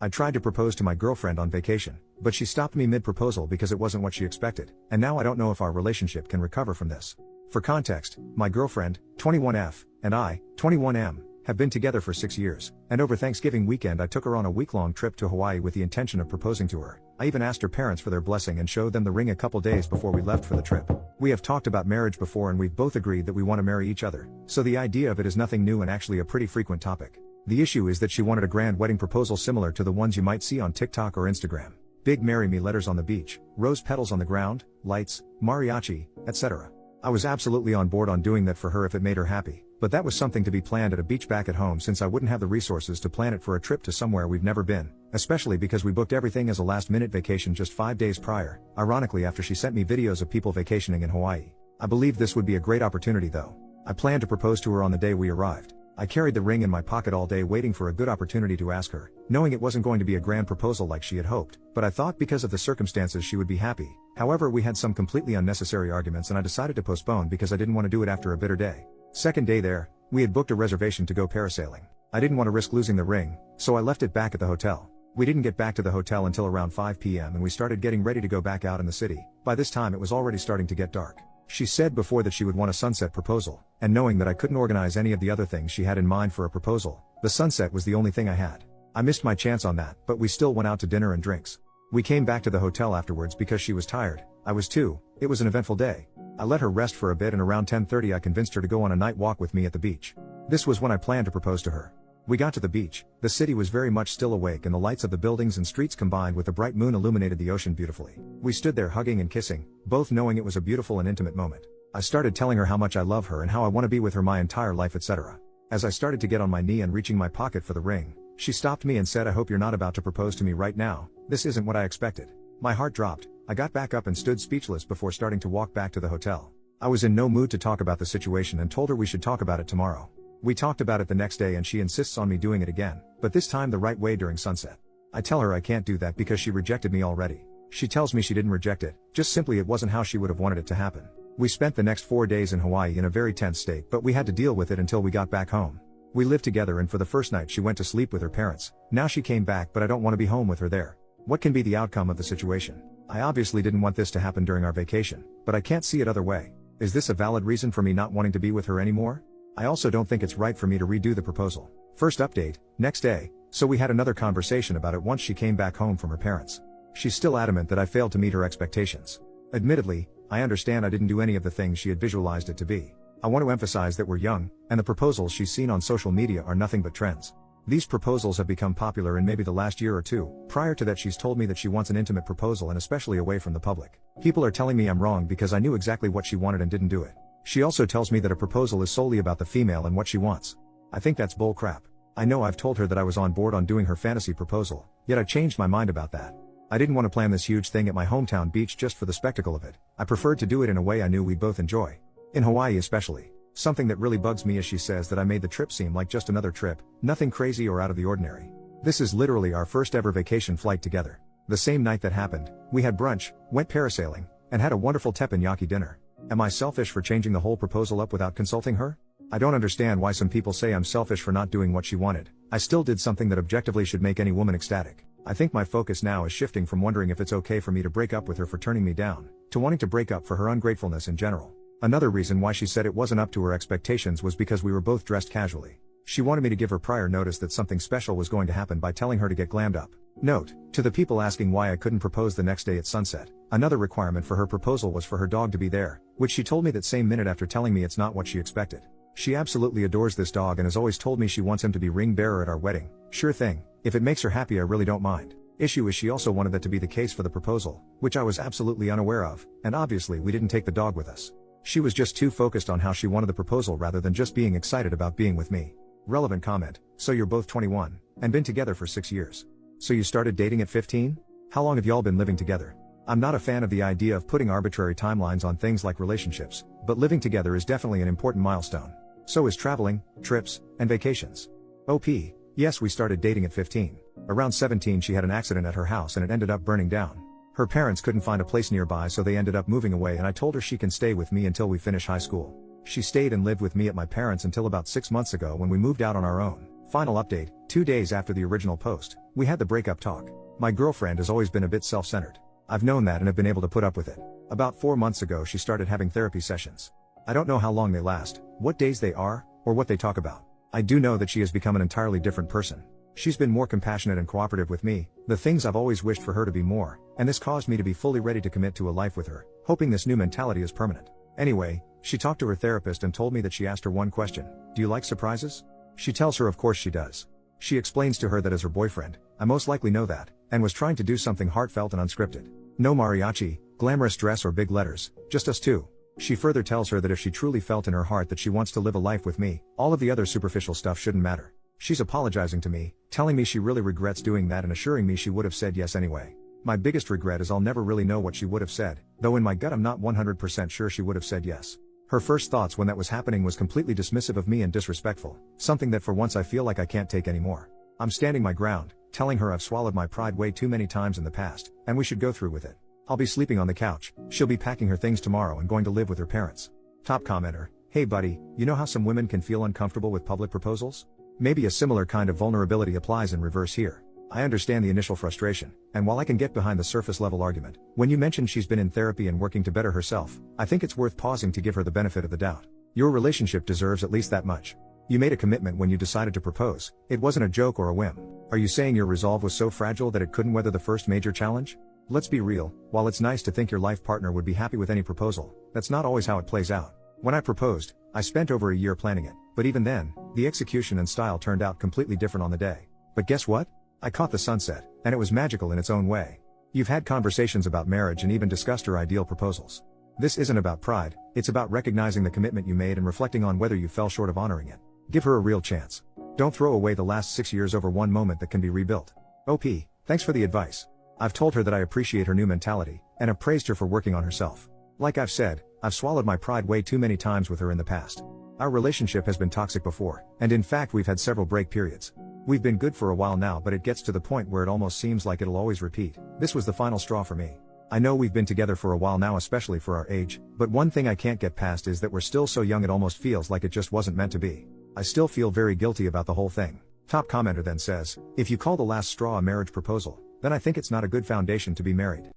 I tried to propose to my girlfriend on vacation, but she stopped me mid-proposal because it wasn't what she expected, and now I don't know if our relationship can recover from this. For context, my girlfriend, 21F, and I, 21M, have been together for 6 years, and over Thanksgiving weekend I took her on a week-long trip to Hawaii with the intention of proposing to her. I even asked her parents for their blessing and showed them the ring a couple days before we left for the trip. We have talked about marriage before and we've both agreed that we want to marry each other, so the idea of it is nothing new and actually a pretty frequent topic. The issue is that she wanted a grand wedding proposal similar to the ones you might see on TikTok or Instagram. Big marry me letters on the beach, rose petals on the ground, lights, mariachi, etc. I was absolutely on board on doing that for her if it made her happy, but that was something to be planned at a beach back at home since I wouldn't have the resources to plan it for a trip to somewhere we've never been, especially because we booked everything as a last-minute vacation just 5 days prior, ironically after she sent me videos of people vacationing in Hawaii. I believed this would be a great opportunity though. I planned to propose to her on the day we arrived. I carried the ring in my pocket all day waiting for a good opportunity to ask her, knowing it wasn't going to be a grand proposal like she had hoped, but I thought because of the circumstances she would be happy. However, we had some completely unnecessary arguments and I decided to postpone because I didn't want to do it after a bitter day. Second day there, we had booked a reservation to go parasailing. I didn't want to risk losing the ring, so I left it back at the hotel. We didn't get back to the hotel until around 5 p.m. and we started getting ready to go back out in the city. By this time it was already starting to get dark. She said before that she would want a sunset proposal, and knowing that I couldn't organize any of the other things she had in mind for a proposal, the sunset was the only thing I had. I missed my chance on that, but we still went out to dinner and drinks. We came back to the hotel afterwards because she was tired. I was too. It was an eventful day. I let her rest for a bit and around 10:30 I convinced her to go on a night walk with me at the beach. This was when I planned to propose to her. We got to the beach, the city was very much still awake and the lights of the buildings and streets combined with the bright moon illuminated the ocean beautifully. We stood there hugging and kissing, both knowing it was a beautiful and intimate moment. I started telling her how much I love her and how I want to be with her my entire life, etc. As I started to get on my knee and reaching my pocket for the ring, she stopped me and said, "I hope you're not about to propose to me right now. This isn't what I expected." My heart dropped. I got back up and stood speechless before starting to walk back to the hotel. I was in no mood to talk about the situation and told her we should talk about it tomorrow. We talked about it the next day and she insists on me doing it again, but this time the right way during sunset. I tell her I can't do that because she rejected me already. She tells me she didn't reject it, just simply it wasn't how she would have wanted it to happen. We spent the next 4 days in Hawaii in a very tense state, but we had to deal with it until we got back home. We lived together and for the first night she went to sleep with her parents. Now she came back but I don't want to be home with her there. What can be the outcome of the situation? I obviously didn't want this to happen during our vacation, but I can't see it other way. Is this a valid reason for me not wanting to be with her anymore? I also don't think it's right for me to redo the proposal. First update, next day, so we had another conversation about it once she came back home from her parents. She's still adamant that I failed to meet her expectations. Admittedly, I understand I didn't do any of the things she had visualized it to be. I want to emphasize that we're young, and the proposals she's seen on social media are nothing but trends. These proposals have become popular in maybe the last year or two. Prior to that she's told me that she wants an intimate proposal and especially away from the public. People are telling me I'm wrong because I knew exactly what she wanted and didn't do it. She also tells me that a proposal is solely about the female and what she wants. I think that's bull crap. I know I've told her that I was on board on doing her fantasy proposal, yet I changed my mind about that. I didn't want to plan this huge thing at my hometown beach just for the spectacle of it. I preferred to do it in a way I knew we'd both enjoy. In Hawaii especially. Something that really bugs me is she says that I made the trip seem like just another trip, nothing crazy or out of the ordinary. This is literally our first ever vacation flight together. The same night that happened, we had brunch, went parasailing, and had a wonderful teppanyaki dinner. Am I selfish for changing the whole proposal up without consulting her? I don't understand why some people say I'm selfish for not doing what she wanted. I still did something that objectively should make any woman ecstatic. I think my focus now is shifting from wondering if it's okay for me to break up with her for turning me down, to wanting to break up for her ungratefulness in general. Another reason why she said it wasn't up to her expectations was because we were both dressed casually. She wanted me to give her prior notice that something special was going to happen by telling her to get glammed up. Note, to the people asking why I couldn't propose the next day at sunset, another requirement for her proposal was for her dog to be there, which she told me that same minute after telling me it's not what she expected. She absolutely adores this dog and has always told me she wants him to be ring bearer at our wedding. Sure thing, if it makes her happy I really don't mind. Issue is she also wanted that to be the case for the proposal, which I was absolutely unaware of, and obviously we didn't take the dog with us. She was just too focused on how she wanted the proposal rather than just being excited about being with me. Relevant comment, so you're both 21, and been together for 6 years. So you started dating at 15? How long have y'all been living together? I'm not a fan of the idea of putting arbitrary timelines on things like relationships, but living together is definitely an important milestone. So is traveling, trips, and vacations. OP, yes, we started dating at 15. Around 17 she had an accident at her house and it ended up burning down. Her parents couldn't find a place nearby so they ended up moving away and I told her she can stay with me until we finish high school. She stayed and lived with me at my parents' until about 6 months ago when we moved out on our own. Final update, 2 days after the original post, we had the breakup talk. My girlfriend has always been a bit self-centered. I've known that and have been able to put up with it. About 4 months ago she started having therapy sessions. I don't know how long they last, what days they are, or what they talk about. I do know that she has become an entirely different person. She's been more compassionate and cooperative with me, the things I've always wished for her to be more, and this caused me to be fully ready to commit to a life with her, hoping this new mentality is permanent. Anyway, she talked to her therapist and told me that she asked her one question: do you like surprises? She tells her of course she does. She explains to her that as her boyfriend, I most likely know that, and was trying to do something heartfelt and unscripted. No mariachi, glamorous dress or big letters, just us two. She further tells her that if she truly felt in her heart that she wants to live a life with me, all of the other superficial stuff shouldn't matter. She's apologizing to me, telling me she really regrets doing that and assuring me she would have said yes anyway. My biggest regret is I'll never really know what she would have said, though in my gut I'm not 100% sure she would have said yes. Her first thoughts when that was happening was completely dismissive of me and disrespectful, something that for once I feel like I can't take anymore. I'm standing my ground, telling her I've swallowed my pride way too many times in the past, and we should go through with it. I'll be sleeping on the couch, she'll be packing her things tomorrow and going to live with her parents. Top commenter: hey buddy, you know how some women can feel uncomfortable with public proposals? Maybe a similar kind of vulnerability applies in reverse here. I understand the initial frustration, and while I can get behind the surface level argument, when you mentioned she's been in therapy and working to better herself, I think it's worth pausing to give her the benefit of the doubt. Your relationship deserves at least that much. You made a commitment when you decided to propose. It wasn't a joke or a whim. Are you saying your resolve was so fragile that it couldn't weather the first major challenge? Let's be real, while it's nice to think your life partner would be happy with any proposal, that's not always how it plays out. When I proposed, I spent over a year planning it, but even then, the execution and style turned out completely different on the day. But guess what? I caught the sunset, and it was magical in its own way. You've had conversations about marriage and even discussed her ideal proposals. This isn't about pride, it's about recognizing the commitment you made and reflecting on whether you fell short of honoring it. Give her a real chance. Don't throw away the last 6 years over one moment that can be rebuilt. OP, thanks for the advice. I've told her that I appreciate her new mentality, and have praised her for working on herself. Like I've said, I've swallowed my pride way too many times with her in the past. Our relationship has been toxic before, and in fact we've had several break periods. We've been good for a while now, but it gets to the point where it almost seems like it'll always repeat. This was the final straw for me. I know we've been together for a while now, especially for our age, but one thing I can't get past is that we're still so young it almost feels like it just wasn't meant to be. I still feel very guilty about the whole thing. Top commenter then says, if you call the last straw a marriage proposal, then I think it's not a good foundation to be married.